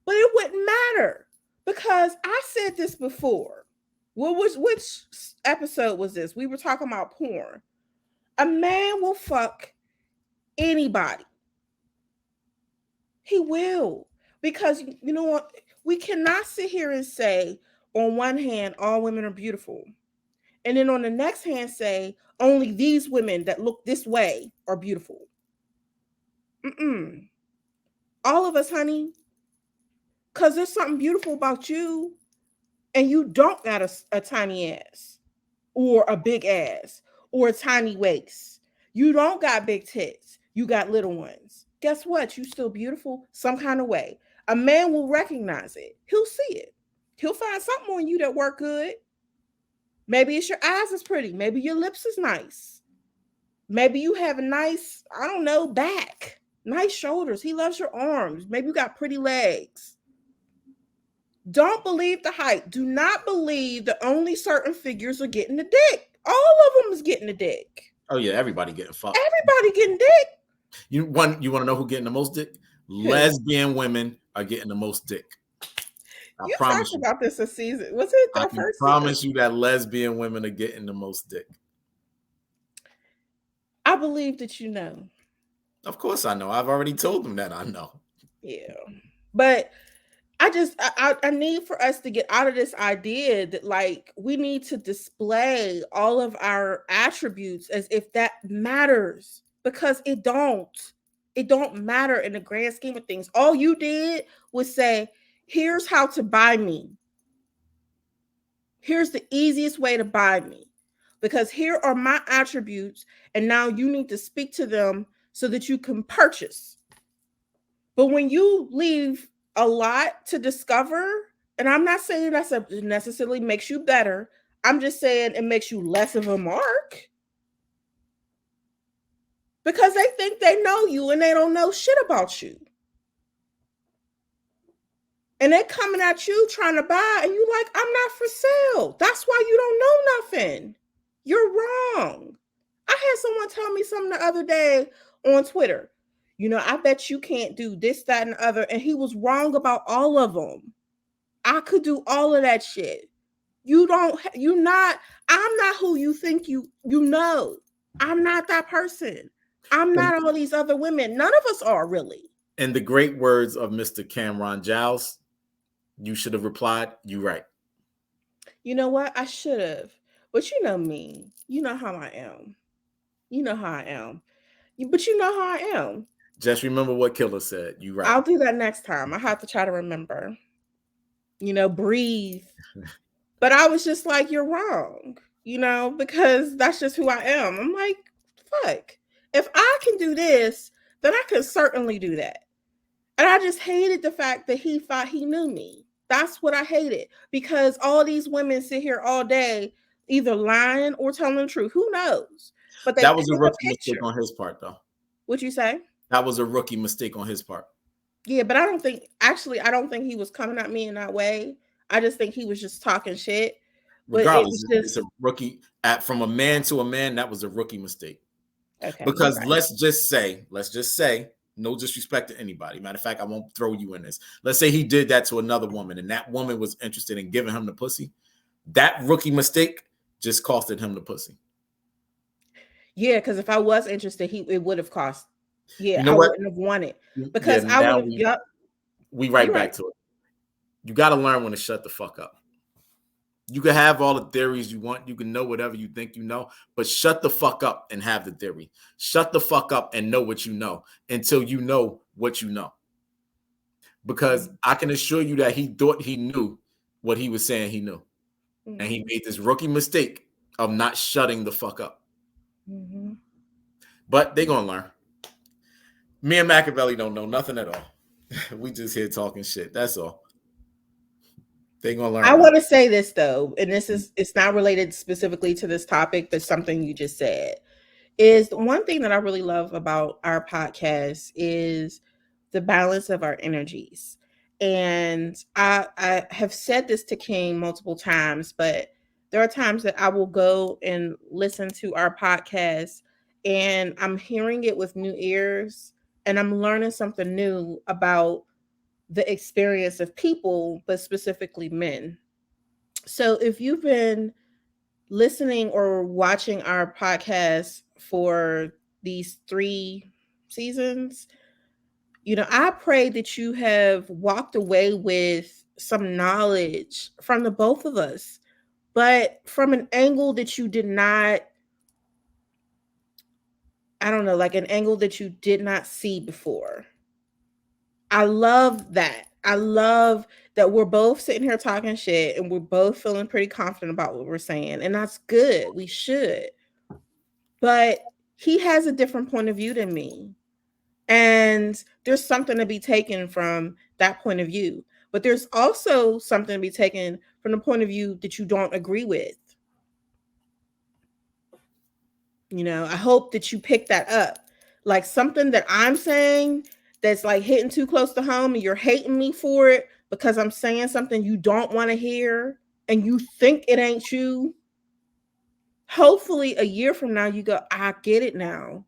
but it wouldn't matter because I said this before. What was which episode was this? We were talking about porn. A man will fuck anybody. He will. Because you know what? We cannot sit here and say, on one hand, all women are beautiful. And then on the next hand, say, only these women that look this way are beautiful. Mm-mm. All of us, honey, because there's something beautiful about you, and you don't got a tiny ass or a big ass or a tiny waist. You don't got big tits. You got little ones. Guess what? You still beautiful some kind of way. A man will recognize it. He'll see it. He'll find something on you that work good. Maybe it's your eyes is pretty. Maybe your lips is nice. Maybe you have a nice, I don't know, back. Nice shoulders. He loves your arms. Maybe you got pretty legs. Don't believe the hype. Do not believe that only certain figures are getting the dick. All of them is getting the dick. Oh yeah, everybody getting fucked. Everybody getting dick. You want to know who getting the most dick? Who? Lesbian women are getting the most dick. I You promise talked you. about this a season. Was it I our can first season? promise you that lesbian women are getting the most dick. I believe that you know. Of course I know. I've already told them that I know. Yeah. But I need for us to get out of this idea that like we need to display all of our attributes as if that matters because it don't matter in the grand scheme of things. All you did was say, here's how to buy me. Here's the easiest way to buy me because here are my attributes, and now you need to speak to them so that you can purchase. But when you leave a lot to discover, and I'm not saying it necessarily makes you better, I'm just saying it makes you less of a mark because they think they know you and they don't know shit about you. And they coming at you trying to buy, and you like, I'm not for sale. That's why you don't know nothing. You're wrong. I had someone tell me something the other day on Twitter. I bet you can't do this, that, and the other. And he was wrong about all of them. I could do all of that shit. You don't, you not, I'm not who you think you know. I'm not that person. I'm And, not all these other women. None of us are really. in the great words of Mr. Cameron Giles, you should have replied, "You right." You know what? I should have. But you know me. You know how I am. You know how I am. But you know how I am. Just remember what Killer said. You right. I'll do that next time. I have to try to remember. Breathe. But I was just like, you're wrong. Because that's just who I am. I'm like, fuck. If I can do this, then I can certainly do that. And I just hated the fact that he thought he knew me. That's what I hated, because all these women sit here all day either lying or telling the truth. Who knows? But they That was a paint a rookie mistake picture. on his part, though. What you say? That was a rookie mistake on his part. Yeah, but I don't think he was coming at me in that way. I just think he was just talking shit. But it was Regardless, it's a just rookie at from a man to a man. That was a rookie mistake. okay. You're Because right. let's just say, no disrespect to anybody. Matter of fact, I won't throw you in this. Let's say he did that to another woman, and that woman was interested in giving him the pussy. That rookie mistake just costed him the pussy. Yeah, because if I was interested, it would have cost. You Yeah, know I what? wouldn't have wanted Yeah, because I would now have. Yup, we you're right right. back to it. You got to learn when to shut the fuck up. You can have all the theories you want. You can know whatever you think you know, but shut the fuck up and have the theory. Shut the fuck up and know what you know until you know what you know. Because I can assure you that he thought he knew what he was saying he knew. And he Mm-hmm. made this rookie mistake of not shutting the fuck up. Mm-hmm. But they're going to learn. Me and Machiavelli don't know nothing at all. We just here talking shit. That's all. They're going to learn I one want to say this though, and it's not related specifically to this topic, but something you just said is the one thing that I really love about our podcast is the balance of our energies. And I have said this to King multiple times, but there are times that I will go and listen to our podcast and I'm hearing it with new ears and I'm learning something new about the experience of people, but specifically men. So if you've been listening or watching our podcast for these 3 seasons, I pray that you have walked away with some knowledge from the both of us, but from an angle that you did not, I don't know, like an angle that you did not see before. I love that. I love that we're both sitting here talking shit and we're both feeling pretty confident about what we're saying. And that's good. We should. But he has a different point of view than me. And there's something to be taken from that point of view. But there's also something to be taken from the point of view that you don't agree with. I hope that you pick that up. Like something that I'm saying that's like hitting too close to home and you're hating me for it because I'm saying something you don't want to hear and you think it ain't you. Hopefully, a year from now, you go, I get it now.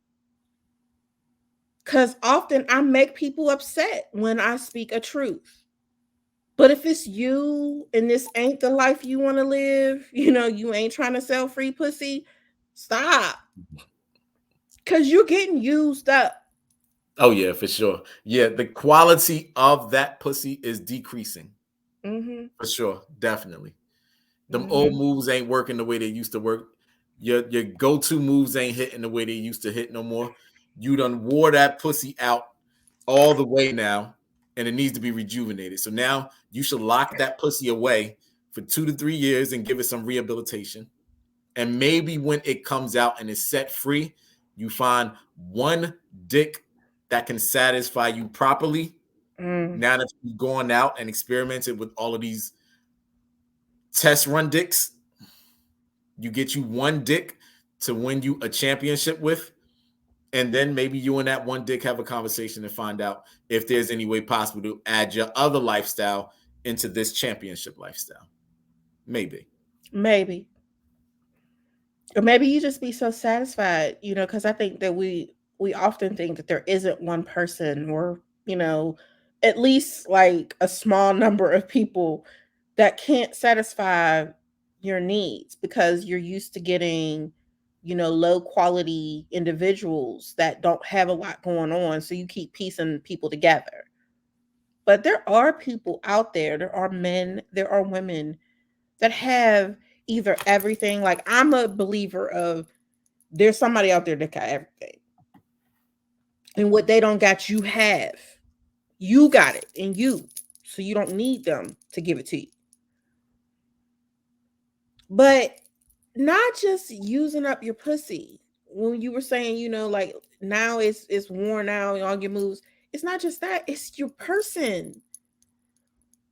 Because often I make people upset when I speak a truth. But if it's you and this ain't the life you want to live, you ain't trying to sell free pussy, stop. Because you're getting used up. Oh yeah, for sure. Yeah, the quality of that pussy is decreasing. Mm-hmm. For sure. Definitely. Them old Mm-hmm. moves ain't working the way they used to work. Your go-to moves ain't hitting the way they used to hit no more. You done wore that pussy out all the way now, and it needs to be rejuvenated. So now you should lock that pussy away for 2 to 3 years and give it some rehabilitation. And maybe when it comes out and is set free, you find one dick that can satisfy you properly. Mm. Now that you've gone out and experimented with all of these test run dicks, you get you one dick to win you a championship with, and then maybe you and that one dick have a conversation and find out if there's any way possible to add your other lifestyle into this championship lifestyle. Maybe. Maybe. Or maybe you just be so satisfied, because I think that we often think that there isn't one person or, at least like a small number of people that can't satisfy your needs because you're used to getting, low quality individuals that don't have a lot going on. So you keep piecing people together. But there are people out there are men, there are women that have either everything. Like I'm a believer of there's somebody out there that got everything. And what they don't got, you have. You got it in you. So you don't need them to give it to you. But not just using up your pussy. When you were saying, like now it's worn out, all your moves. It's not just that, it's your person.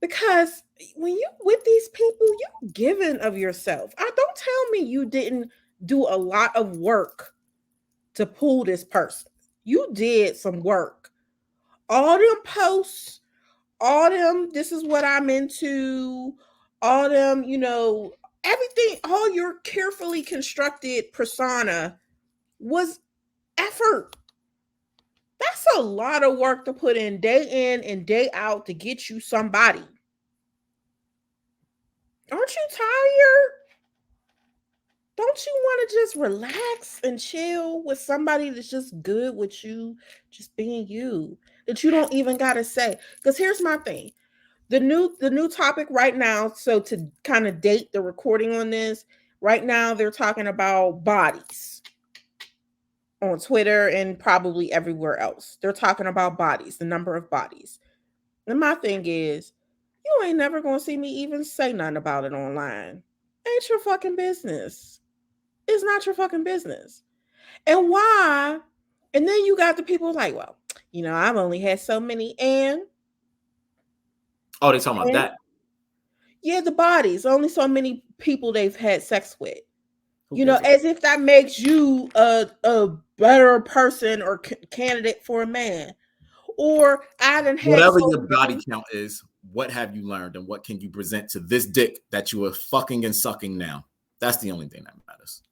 Because when you with these people, you giving of yourself. Don't tell me you didn't do a lot of work to pull this person. You did some work. All them posts, all them, this is what I'm into, all them, everything, all your carefully constructed persona was effort. That's a lot of work to put in and day out to get you somebody. Aren't you tired? Don't you want to just relax and chill with somebody that's just good with you, just being you, that you don't even got to say? Because here's my thing. The new topic right now, so to kind of date the recording on this, right now they're talking about bodies on Twitter and probably everywhere else. They're talking about bodies, the number of bodies. And my thing is, you ain't never gonna see me even say nothing about it online. Ain't your fucking business. It's not your fucking business. And why? And then you got the people like, well, I've only had so many, Oh, they talking about and that? yeah, the bodies, only so many people they've had sex with. Who gives a fuck? As if that makes you a better person or candidate for a man. Or I done had Whatever so your body many. count is, what have you learned and what can you present to this dick that you are fucking and sucking now? That's the only thing that matters.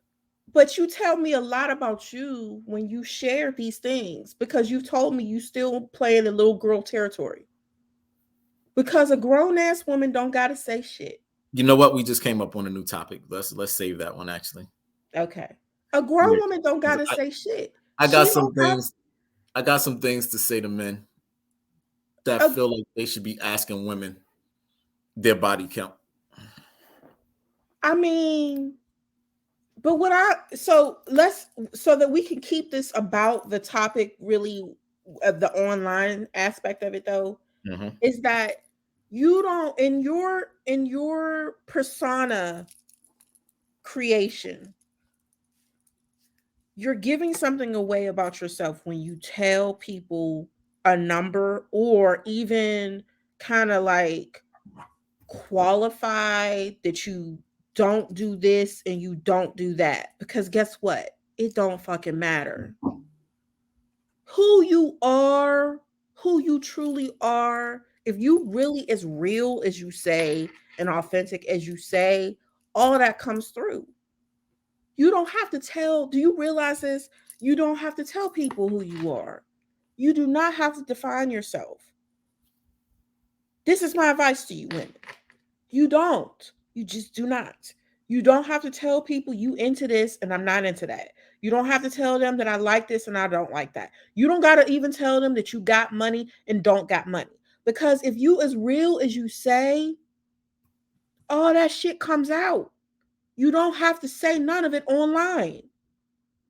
But you tell me a lot about you when you share these things, because you told me you still play in the little girl territory. Because a grown ass woman don't gotta say shit. You know what? We just came up on a new topic. Let's save that one actually. Okay. A grown Yeah. woman don't gotta I, say shit. I got She some don't have things. I got some things to say to men that a feel like they should be asking women their body count. I mean, but what I so let's so that we can keep this about the topic really, the online aspect of it though, Mm-hmm. is that you don't in your persona creation, you're giving something away about yourself when you tell people a number, or even kind of like qualify that you don't do this and you don't do that, because guess what, it don't fucking matter who you are, who you truly are. If you really as real as you say and authentic as you say, all that comes through. You don't have to tell, do you realize this? You don't have to tell people who you are. You do not have to define yourself. This is my advice to you women. You don't. You just do not. You don't have to tell people you into this and I'm not into that. You don't have to tell them that I like this and I don't like that. You don't got to even tell them that you got money and don't got money. Because if you as real as you say, all that shit comes out. You don't have to say none of it online.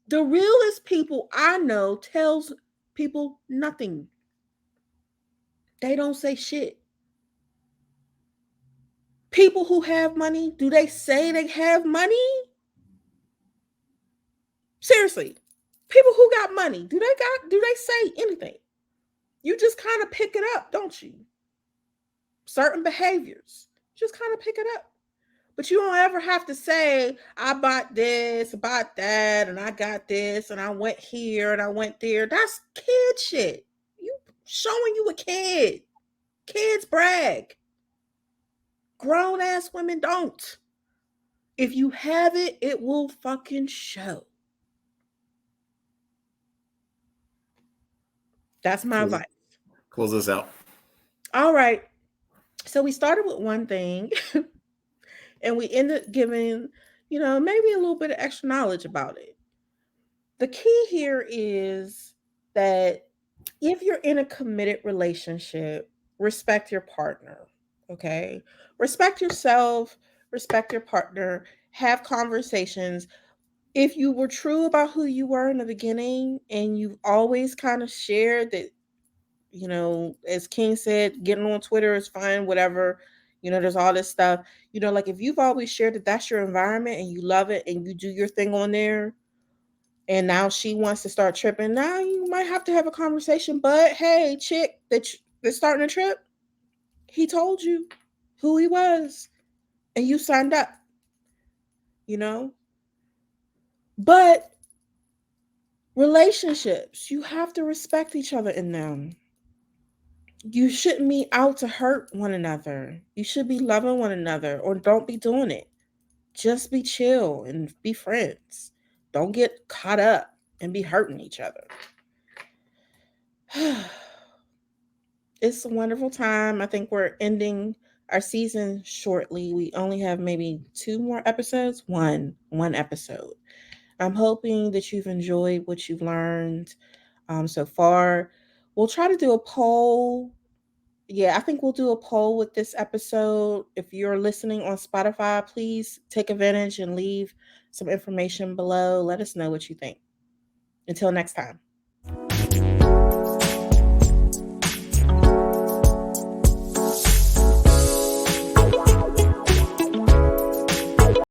The realest people I know tells people nothing. They don't say shit. People who have money, do they say they have money? Seriously. People who got money, do they say anything? You just kind of pick it up, don't you? Certain behaviors. You just kind of pick it up. But you don't ever have to say, I bought this, bought that, and I got this, and I went here and I went there. That's kid shit. You showing you a kid. Kids brag. Grown ass women don't. If you have it, it will fucking show. That's my Close, advice. close this out. All right. So we started with one thing and we ended up giving, maybe a little bit of extra knowledge about it. The key here is that if you're in a committed relationship, respect your partner. Okay. Respect yourself, respect your partner, have conversations. If you were true about who you were in the beginning and you've always kind of shared that, as King said, getting on Twitter is fine, whatever, there's all this stuff, like if you've always shared that that's your environment and you love it and you do your thing on there, and now she wants to start tripping, now you might have to have a conversation. But hey, chick that's starting a trip, he told you who he was and you signed up, you know? But relationships, you have to respect each other in them. You shouldn't be out to hurt one another. You should be loving one another, or don't be doing it. Just be chill and be friends. Don't get caught up and be hurting each other. It's a wonderful time. I think we're ending our season shortly. We only have maybe two more episodes. One episode. I'm hoping that you've enjoyed what you've learned so far. We'll try to do a poll. Yeah, I think we'll do a poll with this episode. If you're listening on Spotify, please take advantage and leave some information below. Let us know what you think. Until next time.